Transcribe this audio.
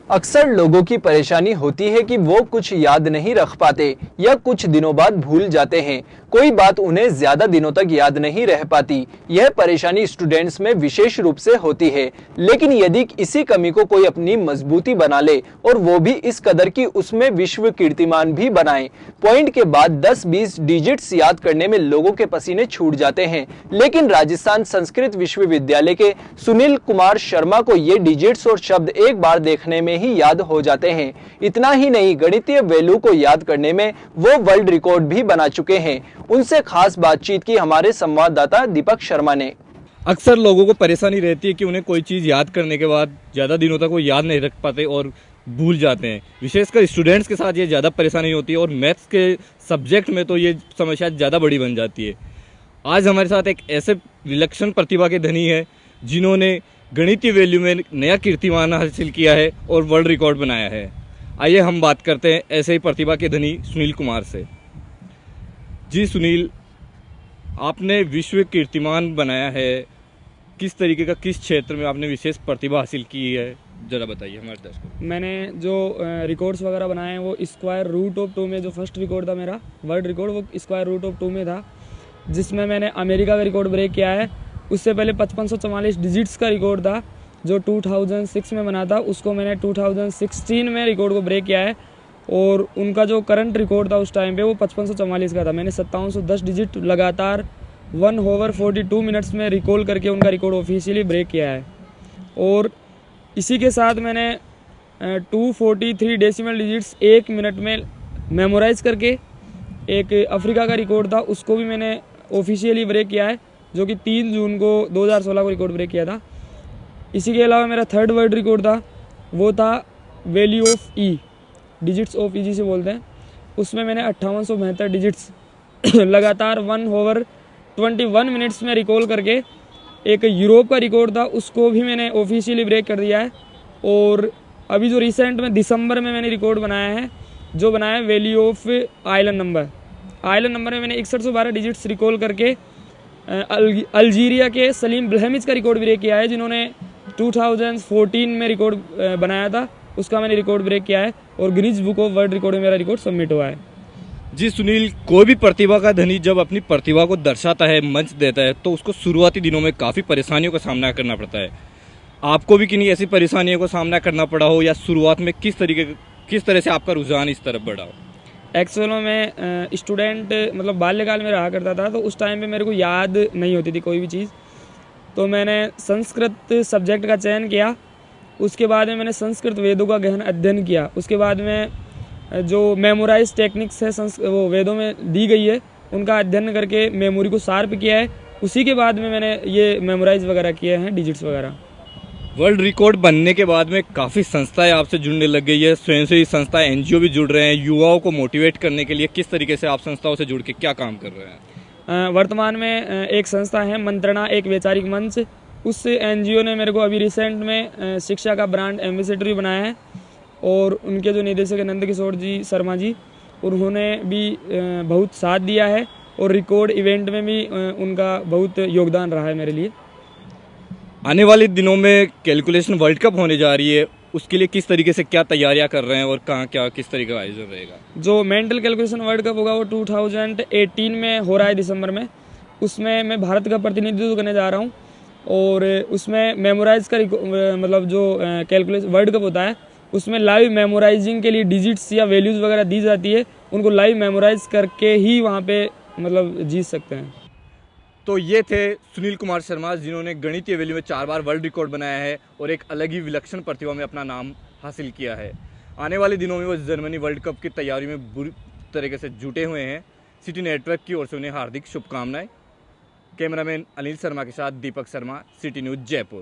अक्सर लोगों की परेशानी होती है कि वो कुछ याद नहीं रख पाते या कुछ दिनों बाद भूल जाते हैं। कोई बात उन्हें ज्यादा दिनों तक याद नहीं रह पाती। यह परेशानी स्टूडेंट्स में विशेष रूप से होती है। लेकिन यदि इसी कमी को कोई अपनी मजबूती बना ले और वो भी इस कदर की उसमें विश्व कीर्तिमान भी बनाए। पॉइंट के बाद 10-20 डिजिट्स याद करने में लोगों के पसीने छूट जाते हैं, लेकिन राजस्थान संस्कृत विश्वविद्यालय के सुनील कुमार शर्मा को ये डिजिट्स और शब्द एक बार देखने में ही याद हो जाते हैं। इतना ही नहीं, गणितीय वैल्यू को याद करने में वो वर्ल्ड रिकॉर्ड भी बना चुके हैं। उनसे खास बातचीत की हमारे संवाददाता दीपक शर्मा ने। अक्सर लोगों को परेशानी रहती है कि उन्हें कोई चीज़ याद करने के बाद ज़्यादा दिनों तक वो याद नहीं रख पाते और भूल जाते हैं। विशेषकर स्टूडेंट्स के साथ ये ज़्यादा परेशानी होती है और मैथ्स के सब्जेक्ट में तो ये समस्या ज़्यादा बड़ी बन जाती है। आज हमारे साथ एक ऐसे विलक्षण प्रतिभा के धनी है जिन्होंने गणितीय वैल्यू में नया कीर्तिमान हासिल किया है और वर्ल्ड रिकॉर्ड बनाया है। आइए हम बात करते हैं ऐसे ही प्रतिभा के धनी सुनील कुमार से। जी सुनील, आपने विश्व कीर्तिमान बनाया है, किस तरीके का, किस क्षेत्र में आपने विशेष प्रतिभा हासिल की है, ज़रा बताइए हमारे दर्शकों को। मैंने जो रिकॉर्ड्स वगैरह बनाए हैं वो स्क्वायर रूट ऑफ 2 में जो फर्स्ट रिकॉर्ड था मेरा वर्ल्ड रिकॉर्ड, वो स्क्वायर रूट ऑफ 2 में था, जिसमें मैंने अमेरिका का रिकॉर्ड ब्रेक किया है। उससे पहले 5544 डिजिट्स का रिकॉर्ड था जो 2006 में बना था, उसको मैंने 2016 में रिकॉर्ड को ब्रेक किया है। और उनका जो करंट रिकॉर्ड था उस टाइम पे वो 5544 का था। मैंने 5710 डिजिट लगातार 1/42 मिनट्स में रिकॉल करके उनका रिकॉर्ड ऑफिशियली ब्रेक किया है। और इसी के साथ मैंने 243 डेसिमल डिजिट्स 1 मिनट में मेमोराइज करके एक अफ्रीका का रिकॉर्ड था उसको भी मैंने ऑफिशियली ब्रेक किया है, जो कि 3 जून को 2016 को रिकॉर्ड ब्रेक किया था। इसी के अलावा मेरा थर्ड वर्ल्ड रिकॉर्ड था, वो था value of e, digits of e जिसे बोलते हैं। उसमें मैंने 5872 डिजिट्स लगातार 1/21 मिनट्स में रिकॉल करके एक यूरोप का रिकॉर्ड था उसको भी मैंने ऑफिशियली ब्रेक कर दिया है। और अभी जो रिसेंट में दिसंबर में मैंने रिकॉर्ड बनाया है, जो बनाया है value of island number. Island number में मैंने 6112 डिजिट्स रिकॉल करके अल्जीरिया के सलीम ब्लहमिज का रिकॉर्ड ब्रेक किया है, जिन्होंने 2014 में रिकॉर्ड बनाया था, उसका मैंने रिकॉर्ड ब्रेक किया है। और Guinness book of world record में मेरा रिकॉर्ड सबमिट हुआ है। जी सुनील, कोई भी प्रतिभा का धनी जब अपनी प्रतिभा को दर्शाता है, मंच देता है, तो उसको शुरुआती दिनों में काफ़ी परेशानियों का सामना करना पड़ता है। आपको भी किन्हीं ऐसी परेशानियों का सामना करना पड़ा हो, या शुरुआत में किस तरह से आपका रुझान इस तरफ बढ़ा हो? एक्चुअल में मैं स्टूडेंट मतलब बाल्यकाल में रहा करता था, तो उस टाइम पे मेरे को याद नहीं होती थी कोई भी चीज़। तो मैंने संस्कृत सब्जेक्ट का चयन किया। उसके बाद में मैंने संस्कृत वेदों का गहन अध्ययन किया। उसके बाद में जो मेमोराइज टेक्निक्स है वो वेदों में दी गई है, उनका अध्ययन करके मेमोरी को शार्प किया है। उसी के बाद में मैंने ये मेमोराइज वगैरह किए हैं डिजिट्स वगैरह। वर्ल्ड रिकॉर्ड बनने के बाद में काफ़ी संस्थाएं आपसे जुड़ने लग गई है, स्वयंसेवी संस्थाएं, एनजीओ भी जुड़ रहे हैं युवाओं को मोटिवेट करने के लिए। किस तरीके से आप संस्थाओं से जुड़ के क्या काम कर रहे हैं? वर्तमान में एक संस्था है मंत्रणा, एक वैचारिक मंच। उस एनजीओ ने मेरे को अभी रिसेंट में शिक्षा का ब्रांड एम्बेसडर भी बनाया है। और उनके जो निदेशक नंद किशोर जी शर्मा जी, उन्होंने भी बहुत साथ दिया है और रिकॉर्ड इवेंट में भी उनका बहुत योगदान रहा है मेरे लिए। आने वाले दिनों में कैलकुलेशन वर्ल्ड कप होने जा रही है, उसके लिए किस तरीके से क्या तैयारियां कर रहे हैं और कहाँ क्या किस तरीके का आयोजन रहेगा? जो मेंटल कैलकुलेशन वर्ल्ड कप होगा वो 2018 में हो रहा है दिसंबर में। उसमें मैं भारत का प्रतिनिधित्व करने जा रहा हूँ। और उसमें मेमोराइज का मतलब जो कैलकुलेशन वर्ल्ड कप होता है उसमें लाइव मेमोराइजिंग के लिए डिजिट्स या वैल्यूज़ वगैरह दी जाती है, उनको लाइव मेमोराइज करके ही वहाँ पे मतलब जीत सकते हैं। तो ये थे सुनील कुमार शर्मा, जिन्होंने गणितीय वैल्यू में 4 बार वर्ल्ड रिकॉर्ड बनाया है और एक अलग ही विलक्षण प्रतिभा में अपना नाम हासिल किया है। आने वाले दिनों में वो जर्मनी वर्ल्ड कप की तैयारी में बुरी तरीके से जुटे हुए हैं। सिटी नेटवर्क की ओर से उन्हें हार्दिक शुभकामनाएं। कैमरामैन अनिल शर्मा के साथ दीपक शर्मा, सिटी न्यूज़ जयपुर।